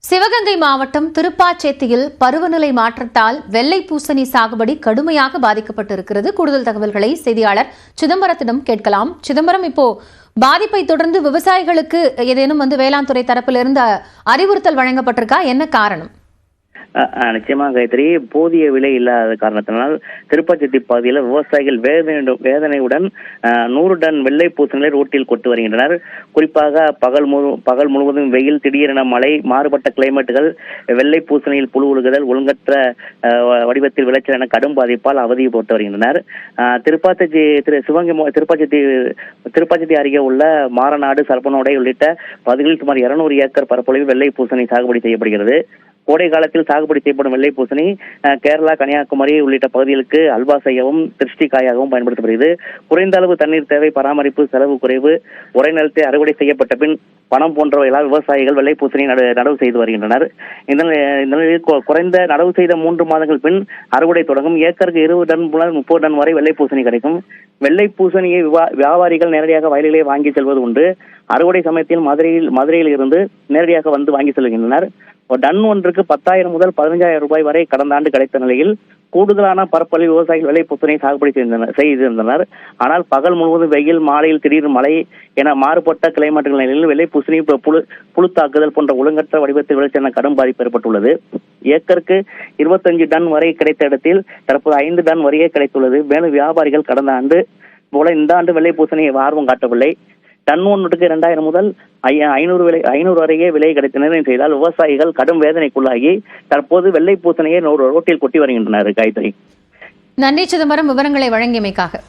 சிவகங்கை மாவட்டம் திருப்பாச்சேத்தியில் பருவநிலை மாற்றத்தால் வெள்ளை பூசணி சாகுபடி கடுமையாக பாதிக்கப்பட்டிருக்கிறது. கூடுதல் தகவல்களை செய்தியாளர் சிதம்பரத்திடம் கேட்கலாம். சிதம்பரம், இப்போ பாதிப்பை தொடர்ந்து விவசாயிகளுக்கு ஏதேனும் வேளாண் துறை தரப்பிலிருந்து அறிவுறுத்தல் வழங்கப்பட்டிருக்கா? என்ன காரணம்? நிச்சயமாக காயத்ரி, போதிய விலை இல்லாத காரணத்தினால் திருப்பாச்சேத்தி பகுதியில் விவசாயிகள் வேதனையுடன் 100 டன் வெள்ளை பூசணிகளை ரோட்டில் கொட்டு வருகின்றனர். குறிப்பாக பகல் முழுவதும் வெயில், திடீரென மழை, மாறுபட்ட கிளைமேட்டுகள், வெள்ளை பூசணியில் புழு உழுகுதல், ஒழுங்கற்ற வடிவத்தில் விளைச்சல் என கடும் பாதிப்பால் அவதியை போட்டு வருகின்றனர். திருப்பாச்சேத்தி அருகே உள்ள மாரநாடு, சரப்பனோடை உள்ளிட்ட பகுதிகளில் சுமார் 200 ஏக்கர் பரப்பளவில் வெள்ளை பூசணி சாகுபடி செய்யப்படுகிறது. கோடை காலத்தில் சாகுபடி செய்யப்படும் வெள்ளை பூசணி கேரளா, கன்னியாகுமரி உள்ளிட்ட பகுதிகளுக்கு அல்வா செய்யவும், திருஷ்டி காயாகவும் பயன்படுத்தப்படுகிறது. குறைந்த அளவு தண்ணீர் தேவை, பராமரிப்பு செலவு குறைவு, உரை நிலத்தை அறுவடை செய்யப்பட்ட பின் பணம் போன்றவைகளால் விவசாயிகள் வெள்ளை பூசணி நடவு செய்து வருகின்றனர். இந்த நிலையில் குறைந்த நடவு செய்த 3 மாதங்கள் பின் அறுவடை தொடங்கும். ஏக்கருக்கு 20 டன் முதல் 30 டன் வரை வெள்ளை பூசணி கிடைக்கும். வெள்ளை பூசணியை வியாபாரிகள் நேரடியாக வயலிலே வாங்கி செல்வது உண்டு. அறுவடை சமயத்தில் மதுரையில் இருந்து நேரடியாக வந்து வாங்கி செல்கின்றனர். டன் ஒன்றுக்கு 10,000 முதல் 15,000 ரூபாய் வரை கடந்த ஆண்டு கிடைத்த நிலையில் கூடுதலான பரப்பளவில் விவசாயிகள் வெள்ளை பூசணி சாகுபடி செய்திருந்தனர். ஆனால் பகல் முழுவதும் வெயில், மாலையில் திடீர் மழை என மாறுபட்ட கிளைமேட்டுகள் நிலையில் வெள்ளை பூசணி புழு தாக்குதல் போன்ற ஒழுங்கற்ற வடிவத்தில் விளைச்சல் கடும் பாதிப்பு ஏற்பட்டுள்ளது. ஏக்கருக்கு 25 டன் வரை கிடைத்த இடத்தில் தற்போது 5 டன் வரையே கிடைத்துள்ளது. மேலும் வியாபாரிகள் கடந்த ஆண்டு போல இந்த ஆண்டு வெள்ளை பூசணியை ஆர்வம் காட்டவில்லை. டன் ஒன்றுக்கு 2,000 முதல் 500 வரையே விலை கிடைத்த நிர்ணயம் செய்தால் விவசாயிகள் கடும் வேதனைக்குள்ளாகி தற்போது வெள்ளை பூசணியை ரோட்டில் கொட்டி வருகின்றனர். காயத்ரி, நன்றி சிதம்பரம், விவரங்களை வழங்கியமைக்காக.